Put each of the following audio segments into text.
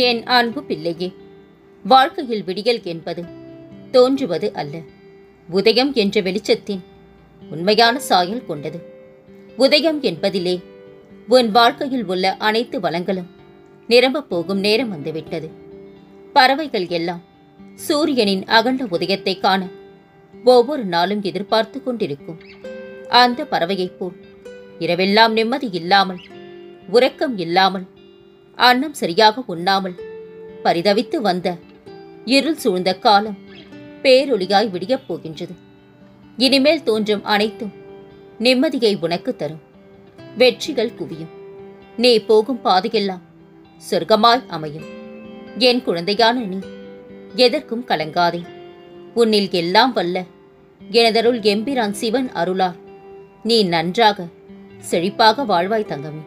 என் அன்பு பிள்ளையே, வாழ்க்கையில் விடியல் என்பது தோன்றுவது அல்ல, உதயம் என்ற வெளிச்சத்தின் உண்மையான சாயல் கொண்டது. உதயம் என்பதிலே உன் வாழ்க்கையில் உள்ள அனைத்து வளங்களும் நிரம்பப் போகும் நேரம் வந்துவிட்டது. பறவைகள் எல்லாம் சூரியனின் அகண்ட உதயத்தை காண ஒவ்வொரு நாளும் எதிர்பார்த்து கொண்டிருக்கும். அந்த பறவையைப் போல் இரவெல்லாம் நிம்மதி இல்லாமல், உறக்கம் இல்லாமல், அன்னம் சரியாக உண்ணாமல் பரிதவித்து வந்த இருள் சூழ்ந்த காலம் பேரொளியாய் விடியப் போகின்றது. இனிமேல் தோன்றும் அனைத்தும் நிம்மதியை உனக்கு தரும். வெற்றிகள் குவியும். நீ போகும் பாதையெல்லாம் சொர்க்கமாய் அமையும். என் குழந்தையான நீ எதற்கும் கலங்காதே. உன்னில் எல்லாம் வல்ல எனதருள் எம்பிரான் சிவன் அருளால் நீ நன்றாக செழிப்பாக வாழ்வாய் தங்கமே.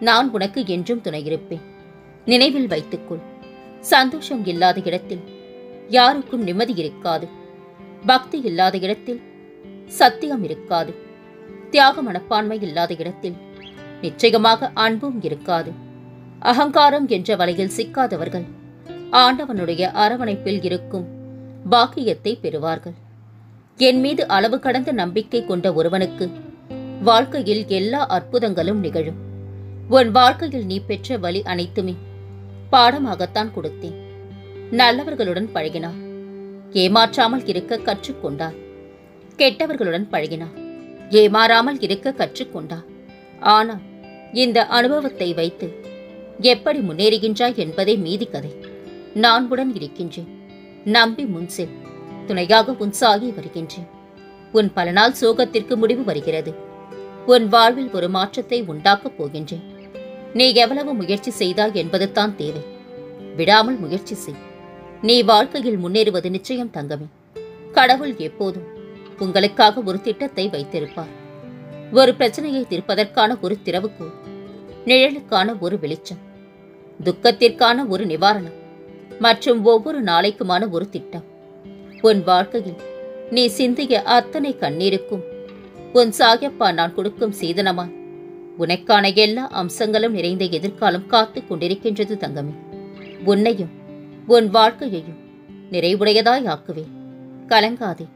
நான் உனக்கு என்றும் துணையிருப்பேன். நினைவில் வைத்துக்கொள், சந்தோஷம் இல்லாத இடத்தில் யாருக்கும் நிம்மதி இருக்காது. பக்தி இல்லாத இடத்தில் சத்தியம் இருக்காது. தியாக மனப்பான்மை இல்லாத இடத்தில் நிச்சயமாக அன்பும் இருக்காது. அகங்காரம் என்ற வலையில் சிக்காதவர்கள் ஆண்டவனுடைய அரவணைப்பில் இருக்கும் பாக்கியத்தை பெறுவார்கள். என் மீது அளவு கடந்த நம்பிக்கை கொண்ட ஒருவனுக்கு வாழ்க்கையில் எல்லா அற்புதங்களும் நிகழும். உன் வாழ்க்கையில் நீ பெற்ற வழி அனைத்துமே பாடமாகத்தான் கொடுத்தேன். நல்லவர்களுடன் பழகினார், ஏமாற்றாமல் இருக்க கற்றுக்கொண்டார். கெட்டவர்களுடன் பழகினார், ஏமாறாமல் இருக்க கற்றுக்கொண்டார். ஆனால் இந்த அனுபவத்தை வைத்து எப்படி முன்னேறுகின்றாய் என்பதே மீதி கதை. நான் உடன் இருக்கின்றேன். நம்பி முன் செல். துணையாக உன் சாகி வருகின்றேன். உன் பல நாள் சோகத்திற்கு முடிவு வருகிறது. உன் வாழ்வில் ஒரு மாற்றத்தை உண்டாக்கப் போகின்றேன். நீ எவ்வளவு முயற்சி செய்தாய் என்பது தான் தேவை. விடாமல் முயற்சி செய். நீ வாழ்க்கையில் முன்னேறுவது நிச்சயம் தங்கமே. கடவுள் எப்போதும் உங்களுக்காக ஒரு திட்டத்தை வைத்திருப்பார். ஒரு பிரச்சனையை தீர்ப்பதற்கான ஒரு திறவுகோல், நிழலுக்கான ஒரு வெளிச்சம், துக்கத்திற்கான ஒரு நிவாரணம் மற்றும் ஒவ்வொரு நாளைக்குமான ஒரு திட்டம். உன் வாழ்க்கையில் நீ சிந்திய அத்தனை கண்ணீருக்கும் உன் சாயப்பா நான் கொடுக்கும் சீதனமாய் உனக்கான எல்லா அம்சங்களும் நிறைந்த எதிர்காலம் காத்து கொண்டிருக்கின்றது தங்கமே. உன்னையும் உன் வாழ்க்கையையும் நிறைவுடையதாய் ஆக்குவேன். கலங்காதே.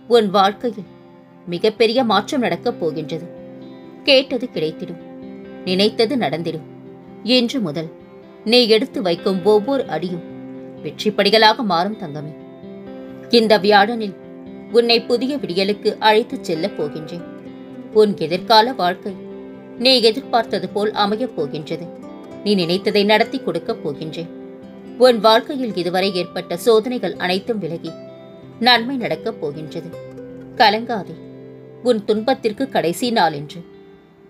உன் வாழ்க்கையில் மிகப்பெரிய மாற்றம் நடக்கப் போகின்றது. கேட்டது கிடைத்திடும், நினைத்தது நடந்திடும். இன்று முதல் நீ எடுத்து வைக்கும் ஒவ்வொரு அடியும் வெற்றிப்படிகளாக மாறும் தங்கமே. இந்த வியாழனில் உன்னை புதிய விடியலுக்கு அழைத்துச் செல்லப் போகின்றேன். உன் எதிர்கால வாழ்க்கை நீ எதிர்பார்த்தது போல் அமையப் போகின்றது. நீ நினைத்ததை நடத்தி கொடுக்கப் போகின்றேன். உன் வாழ்க்கையில் இதுவரை ஏற்பட்ட சோதனைகள் அனைத்தும் விலகி நன்மை நடக்கப் போகின்றது. கலங்காதே. உன் துன்பத்திற்கு கடைசி நாள் என்று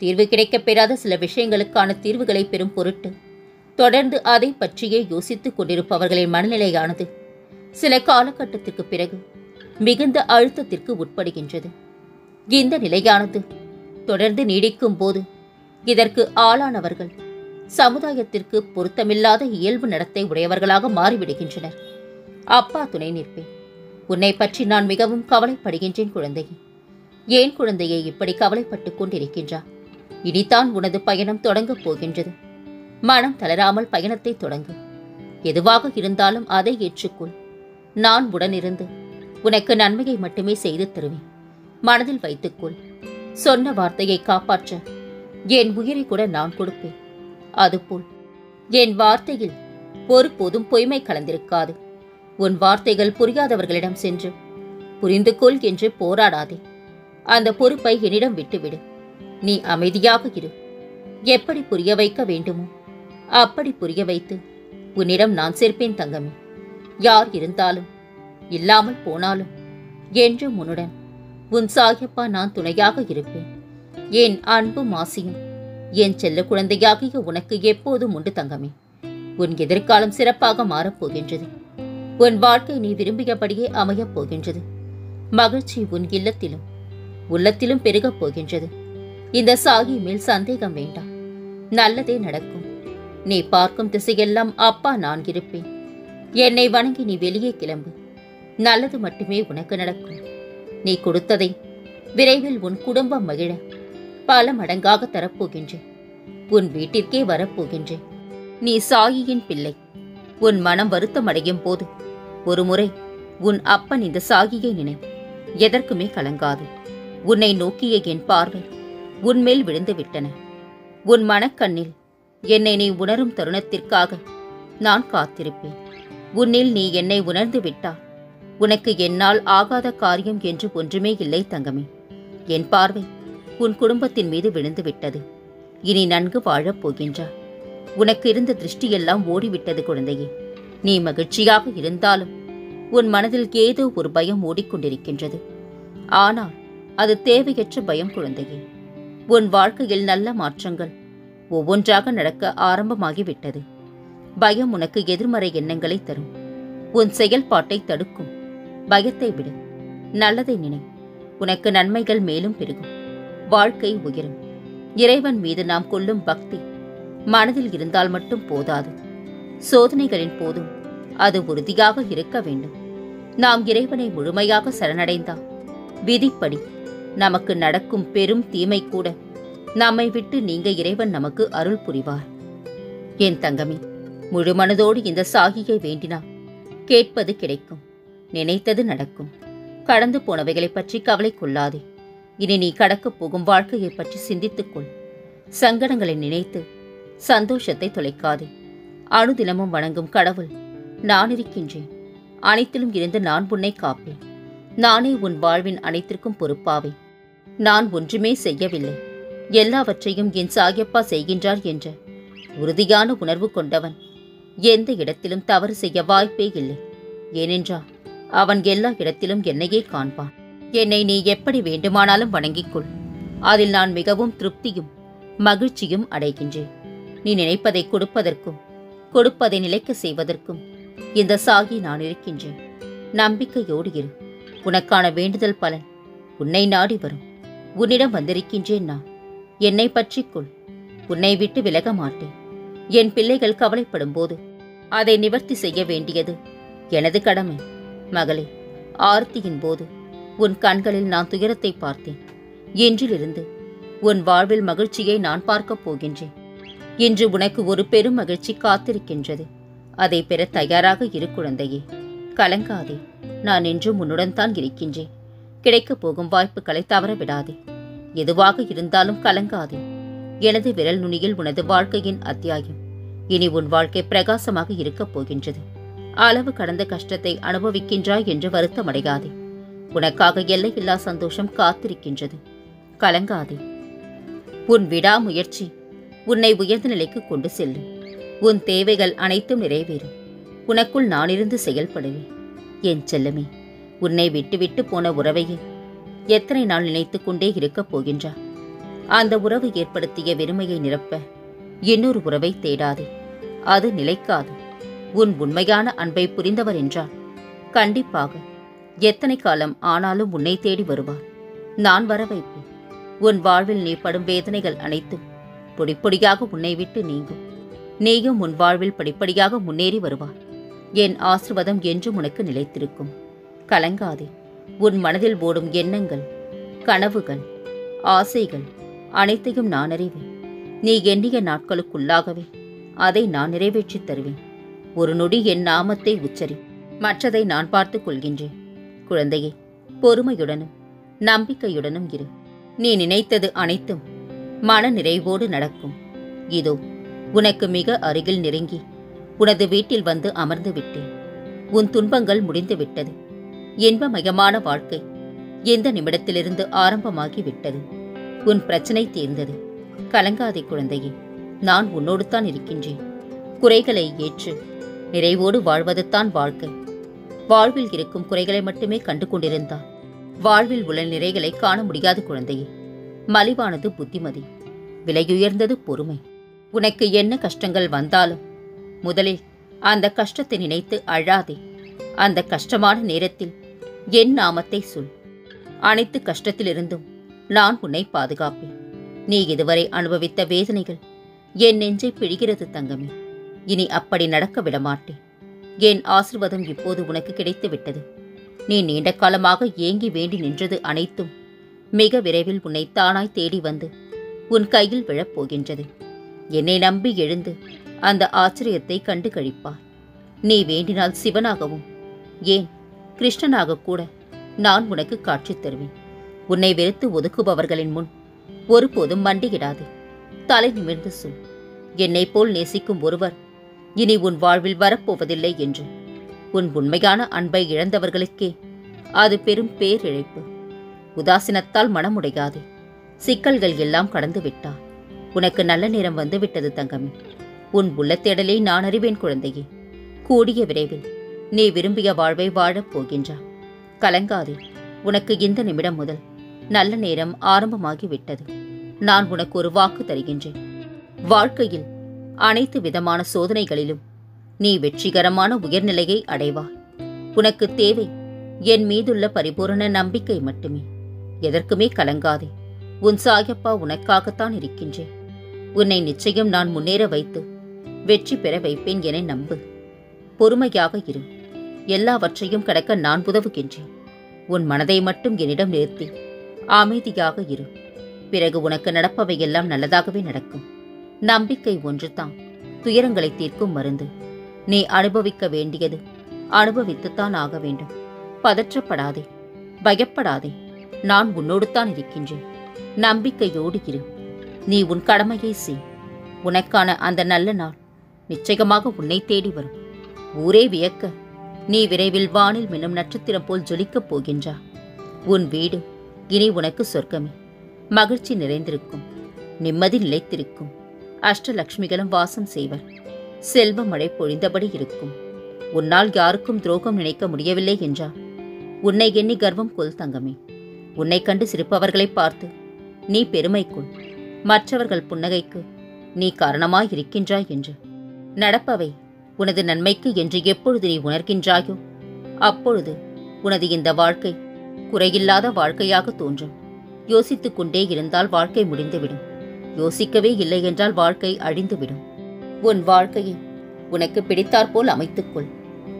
தீர்வு கிடைக்கப் பெறாத சில விஷயங்களுக்கான தீர்வுகளை பெறும் பொருட்டு தொடர்ந்து அதை பற்றியே யோசித்துக் கொண்டிருப்பவர்களின் மனநிலையானது சில காலகட்டத்திற்கு பிறகு மிகுந்த அழுத்தத்திற்கு உட்படுகின்றது. இந்த நிலையானது தொடர்ந்து நீடிக்கும் போது இதற்கு ஆளானவர்கள் சமுதாயத்திற்கு பொருத்தமில்லாத இயல்பு நடத்தை உடையவர்களாக மாறிவிடுகின்றனர். அப்பா துணை நிற்பேன். உன்னை பற்றி நான் மிகவும் கவலைப்படுகின்றேன் குழந்தையே. ஏன் குழந்தையை இப்படி கவலைப்பட்டுக் கொண்டிருக்கின்றாய்? இனிதான் உனது பயணம் தொடங்கப் போகின்றது. மனம் தளராமல் பயணத்தை தொடங்கு. எதுவாக இருந்தாலும் அதை ஏற்றுக்கொள். நான் உடனிருந்து உனக்கு நன்மையை மட்டுமே செய்து தருவேன். மனதில் வைத்துக்கொள். சொன்ன வார்த்தையை காப்பாற்ற என் உயிரை கூட நான் கொடுப்பேன். அதுபோல் என் வார்த்தையில் ஒருபோதும் பொய்மை கலந்திருக்காது. உன் வார்த்தைகள் புரியாதவர்களிடம் சென்று புரிந்து கொள் என்று போராடாதே. அந்த பொறுப்பை என்னிடம் விட்டுவிடு. நீ அமைதியாக இரு. எப்படி புரிய வைக்க வேண்டுமோ அப்படி புரிய வைத்து உன்னிடம் நான் சேர்ப்பேன் தங்கமே. யார் இருந்தாலும் இல்லாமல் போனாலும் என்றும் உன்னுடன் உன் சாயப்பா நான் துணையாக இருப்பேன். என் அன்பும் ஆசையும் என் செல்ல குழந்தையாகிய உனக்கு எப்போதும் உண்டு தங்கமே. உன் எதிர்காலம் சிறப்பாக மாறப்போகின்றது. உன் வாழ்க்கை நீ விரும்பியபடியே அமையப் போகின்றது. மகிழ்ச்சி உன் இல்லத்திலும் உள்ளத்திலும் பெருகப் போகின்றது. இந்த சாகி மேல் சந்தேகம் வேண்டாம். நல்லதே நடக்கும். நீ பார்க்கும் திசையெல்லாம் அப்பா நான் இருப்பேன். என்னை வணங்கி நீ வெளியே கிளம்பு. நல்லது மட்டுமே உனக்கு நடக்கும். நீ கொடுத்ததை விரைவில் உன் குடும்பம் மகிழ பல மடங்காக தரப்போகின்றேன். உன் வீட்டிற்கே வரப்போகின்றேன். நீ சாயியின் பிள்ளை. உன் மனம் வருத்தம் அடையும் போது ஒருமுறை உன் அப்பன் இந்த சாகியை நினை. எதற்குமே கலங்காது. உன்னை நோக்கிய என் பார்வை உன்மேல் விழுந்து விட்டன. உன் மனக்கண்ணில் என்னை நீ உணரும் தருணத்திற்காக நான் காத்திருப்பேன். உன்னில் நீ என்னை உணர்ந்து விட்டால் உனக்கு என்னால் ஆகாத காரியம் என்று ஒன்றுமே இல்லை தங்கமே. என் பார்வை உன் குடும்பத்தின் மீது விழுந்து விட்டது. இனி நன்கு வாழப் போகின்றாய். உனக்கு இருந்த திருஷ்டியெல்லாம் ஓடிவிட்டது குழந்தையே. நீ மகிழ்ச்சியாக இருந்தாலும் உன் மனதில் ஏதோ ஒரு பயம் ஓடிக்கொண்டிருக்கின்றது. ஆனால் அது தேவையற்ற பயம் குழந்தையே. உன் வாழ்க்கையில் நல்ல மாற்றங்கள் ஒவ்வொன்றாக நடக்க ஆரம்பமாகிவிட்டது. பயம் உனக்கு எதிர்மறை எண்ணங்களை தரும். உன் செயல்பாட்டை தடுக்கும். பயத்தை விடு. நல்லதை நினை. உனக்கு நன்மைகள் மேலும் பெருகும். வாழ்க்கை உயரும். இறைவன் மீது நாம் கொள்ளும் பக்தி மனதில் இருந்தால் மட்டும் போதாது. சோதனைகளின் போதும் அது உறுதியாக இருக்க வேண்டும். நாம் இறைவனை முழுமையாக சரணடைந்தால் விதிப்படி நமக்கு நடக்கும் பெரும் தீமை கூட நம்மை விட்டு நீங்க இறைவன் நமக்கு அருள் புரிவார். என் தங்கமே, முழு மனதோடு இந்த சாகியை வேண்டினால் கேட்பது கிடைக்கும். நினைத்தது நடக்கும். கடந்து போனவைகளை பற்றி கவலை கொள்ளாதே. இனி நீ கடக்கப் போகும் வாழ்க்கையை பற்றி சிந்தித்துக்கொள். சங்கடங்களை நினைத்து சந்தோஷத்தை தொலைக்காதே. அணுதினமும் வணங்கும் கடவுள் நான் இருக்கின்றேன். அனைத்திலும் இருந்து நான் உன்னை காப்பேன். நானே உன் வாழ்வின் அனைத்திற்கும் பொறுப்பாவேன். நான் ஒன்றுமே செய்யவில்லை, எல்லாவற்றையும் என் சாயப்பா செய்கின்றார் என்ற உறுதியான உணர்வு கொண்டவன் எந்த இடத்திலும் தவறு செய்ய வாய்ப்பே இல்லை. ஏனென்றால் அவன் எல்லா இடத்திலும் என்னையே காண்பான். என்னை நீ எப்படி வேண்டுமானாலும் வணங்கிக்கொள். அதில் நான் மிகவும் திருப்தியும் மகிழ்ச்சியும் அடைகின்றேன். நீ நினைப்பதை கொடுப்பதற்கும் கொடுப்பதை நிலைக்க செய்வதற்கும் இந்த சாகி நான் இருக்கின்றேன். நம்பிக்கையோடு இரு. உனக்கான வேண்டுதல் பலன் உன்னை நாடி வரும். உன்னிடம் வந்திருக்கின்றேன் நான். என்னை பற்றிக்கொள். உன்னை விட்டு விலக மாட்டேன். என் பிள்ளைகள் கவலைப்படும் போது அதை நிவர்த்தி செய்ய வேண்டியது எனது கடமை. மகளே, ஆர்த்தியின் போது உன் கண்களில் நான் துயரத்தை பார்த்தேன். இன்றிலிருந்து உன் வாழ்வில் மகிழ்ச்சியை நான் பார்க்கப் போகின்றேன். இன்று உனக்கு ஒரு பெரும் மகிழ்ச்சி காத்திருக்கின்றது. அதை பெற தயாராக இரு குழந்தையே. கலங்காதே. நான் என்றும் உன்னுடன் தான் இருக்கின்றேன். கிடைக்கப் போகும் வாய்ப்புகளை தவற விடாதே. எதுவாக இருந்தாலும் கலங்காதே. எனது விரல் நுனியில் உனது வாழ்க்கையின் அத்தியாயம் இனி உன் வாழ்க்கை பிரகாசமாக இருக்கப் போகின்றது. அளவு கடந்த கஷ்டத்தை அனுபவிக்கின்றாய் என்று வருத்தமடையாதே. உனக்காக எல்லையில்லா சந்தோஷம் காத்திருக்கின்றது. கலங்காதே. உன் விடாமுயற்சி உன்னை உயர்ந்த நிலைக்கு கொண்டு செல்லும். உன் தேவைகள் அனைத்தும் நிறைவேறும். உனக்குள் நானிருந்து செயல்படுவேன். என் செல்லமே, உன்னை விட்டுவிட்டு போன உறவையே எத்தனை நாள் நினைத்துக் கொண்டே இருக்கப் போகின்றா? அந்த உறவு ஏற்படுத்திய வெறுமையை நிரப்ப இன்னொரு உறவை தேடாதே. அது நிலைக்காது. உன் உண்மையான அன்பை புரிந்தவர் என்றால் கண்டிப்பாக எத்தனை காலம் ஆனாலும் உன்னை தேடி வருவார். நான் வர வைப்பேன். உன் வாழ்வில் நீ படும் வேதனைகள் அனைத்தும் பொடிப்பொடியாக உன்னை விட்டு நீங்கும். நீயும் உன் வாழ்வில் படிப்படியாக முன்னேறி வருவார். என் ஆசீர்வாதம் என்றும் உனக்கு நிலைத்திருக்கும். கலங்காதே. உன் மனதில் ஓடும் எண்ணங்கள், கனவுகள், ஆசைகள் அனைத்தையும் நான் அறிவேன். நீ எண்ணிய நாட்களுக்குள்ளாகவே அதை நான் நிறைவேற்றித் தருவேன். ஒரு நொடி என் நாமத்தை உச்சரி. மற்றதை நான் பார்த்துக் கொள்கின்றேன். குழந்தையே, பொறுமையுடனும் நம்பிக்கையுடனும் இரு. நீ நினைத்தது அனைத்தும் மன நிறைவோடு நடக்கும். இதோ உனக்கு மிக அருகில் நெருங்கி உனது வீட்டில் வந்து அமர்ந்து விட்டேன். உன் துன்பங்கள் முடிந்து விட்டது. இன்பமயமான வாழ்க்கை எந்த நிமிடத்திலிருந்து ஆரம்பமாகி விட்டது. உன் பிரச்சனை தீர்ந்தது. கலங்காதே குழந்தையே. நான் உன்னோடு தான் இருக்கின்றேன். குறைகளை ஏற்று நிறைவோடு வாழ்வதுதான் வாழ்க்கை. வாழ்வில் இருக்கும் குறைகளை மட்டுமே கண்டு கொண்டிருந்தால் வாழ்வில் உள்ள நிறைகளை காண முடியாது குழந்தையே. மலிவானது புத்திமதி, விலையுயர்ந்தது பொறுமை. உனக்கு என்ன கஷ்டங்கள் வந்தாலும் முதலில் அந்த கஷ்டத்தை நினைத்து அழாதே. அந்த கஷ்டமான நேரத்தில் என் நாமத்தை சொல். அனைத்து கஷ்டத்திலிருந்தும் நான் உன்னை பாதுகாப்பேன். நீ இதுவரை அனுபவித்த வேதனைகள் என் நெஞ்சை பிழிகிறது தங்கமே. இனி அப்படி நடக்க விடமாட்டேன். என் ஆசீர்வாதம் இப்போது உனக்கு கிடைத்து விட்டது. நீ நீண்ட காலமாக ஏங்கி வேண்டி நின்றது அனைத்தும் மிக விரைவில் உன்னை தானாய் தேடி வந்து உன் கையில் விழப்போகின்றது. என்னை நம்பி எழுந்து அந்த ஆச்சரியத்தை கண்டு கழிப்பார். நீ வேண்டினால் சிவனாகவும், ஏன் கிருஷ்ணனாக கூட நான் உனக்கு காட்சி தருவேன். உன்னை வெறுத்து ஒதுக்குபவர்களின் முன் ஒருபோதும் மண்டியிடாதே. தலை நிமிர்ந்து சொல், என்னை போல் நேசிக்கும் ஒருவர் இனி உன் வாழ்வில் வரப்போவதில்லை என்று. உன் உண்மையான அன்பை இழந்தவர்களுக்கே அது பெரும் பேரிழைப்பு. உதாசீனத்தால் மனமுடையாதே. சிக்கல்கள் எல்லாம் கடந்து விட்டார். உனக்கு நல்ல நேரம் வந்துவிட்டது தங்கமே. உன் உள்ள தேடலை நான் அறிவேன் குழந்தையே. கூடிய விரைவில் நீ விரும்பிய வாழ்வை வாழப் போகின்றாய். கலங்காதே. உனக்கு இந்த நிமிடம் முதல் நல்ல நேரம் ஆரம்பமாகிவிட்டது. நான் உனக்கு ஒரு வாக்கு தருகின்றேன். வாழ்க்கையில் அனைத்து விதமான சோதனைகளிலும் நீ வெற்றிகரமான உயர்நிலையை அடைவாய். உனக்கு தேவை என் மீதுள்ள பரிபூரண நம்பிக்கை மட்டுமே. எதற்குமே கலங்காதே. உன் சாயப்பா உனக்காகத்தான் இருக்கின்றேன். உன்னை நிச்சயம் நான் முன்னேற வைத்து வெற்றி பெற வைப்பேன் என நம்பு. பொறுமையாக இரு. எல்லாவற்றையும் கடக்க நான் உதவுகின்றேன். உன் மனதை மட்டும் என்னிடம் நிறுத்தி அமைதியாக இரு. பிறகு உனக்கு நடப்பவையெல்லாம் நல்லதாகவே நடக்கும். நம்பிக்கை ஒன்றுதான் துயரங்களை தீர்க்கும் மருந்து. நீ அனுபவிக்க வேண்டியது அனுபவித்துத்தான் ஆக வேண்டும். பதற்றப்படாதே, பயப்படாதே. நான் உன்னோடுத்தான் இருக்கின்றேன். நம்பிக்கையோடு இரு. நீ உன் கடமையை செய். உனக்கான அந்த நல்ல நாள் நிச்சயமாக உன்னை தேடி வரும். ஊரே வியக்க நீ விரைவில் வானில் மின்னும் நட்சத்திரம் போல் ஜொலிக்கப் போகின்றா. உன் வீடு இனி உனக்கு சொர்க்கமே. மகிழ்ச்சி நிறைந்திருக்கும். நிம்மதி நிலைத்திருக்கும். அஷ்டலட்சுமிகளும் வாசம் செய்வர். செல்வ மழை பொழிந்தபடி இருக்கும். உன்னால் யாருக்கும் துரோகம் நினைக்க முடியவில்லை என்றால் உன்னை எண்ணி கர்வம் கொள் தங்கமே. உன்னை கண்டு சிரிப்பவர்களை பார்த்து நீ பெருமை கொள். மற்றவர்கள் புன்னகைக்கு நீ காரணமாயிருக்கின்றாய் என்று. நடப்பவை உனது நன்மைக்கு என்று எப்பொழுது நீ உணர்கின்றாயோ அப்பொழுது உனது இந்த வாழ்க்கை குறையில்லாத வாழ்க்கையாக தோன்றும். யோசித்துக் கொண்டே இருந்தால் வாழ்க்கை முடிந்துவிடும். யோசிக்கவே இல்லை என்றால் வாழ்க்கை அழிந்துவிடும். உன் வாழ்க்கையை உனக்கு பிடித்தாற்போல் அமைத்துக்கொள்.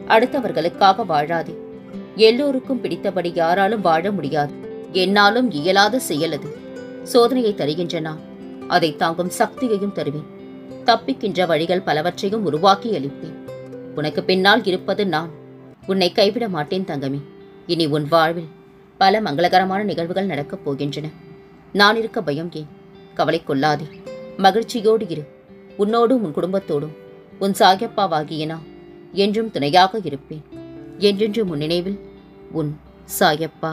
அடுத்தவர்களுக்காக வாழாதே. எல்லோருக்கும் பிடித்தபடி யாராலும் வாழ முடியாது. என்னாலும் இயலாத செயல் அது. சோதனையை தருகின்றன, அதை தாங்கும் சக்தியையும் தருவேன். தப்பிக்கின்ற வழிகள் பலவற்றையும் உருவாக்கி அளிப்பேன். உனக்கு பின்னால் இருப்பது நான். உன்னை கைவிட மாட்டேன் தங்கமே. இனி உன் வாழ்வில் பல மங்களகரமான நிகழ்வுகள் நடக்கப் போகின்றன. நான் இருக்க பயம் ஏன்? கவலை கொள்ளாதே. மகிழ்ச்சியோடு இரு. உன்னோடும் உன் குடும்பத்தோடும் உன் சாயப்பாவாகிய நான் என்றும் துணையாக இருப்பேன். என்றென்றும் உன் நினைவில் உன் சாயப்பா.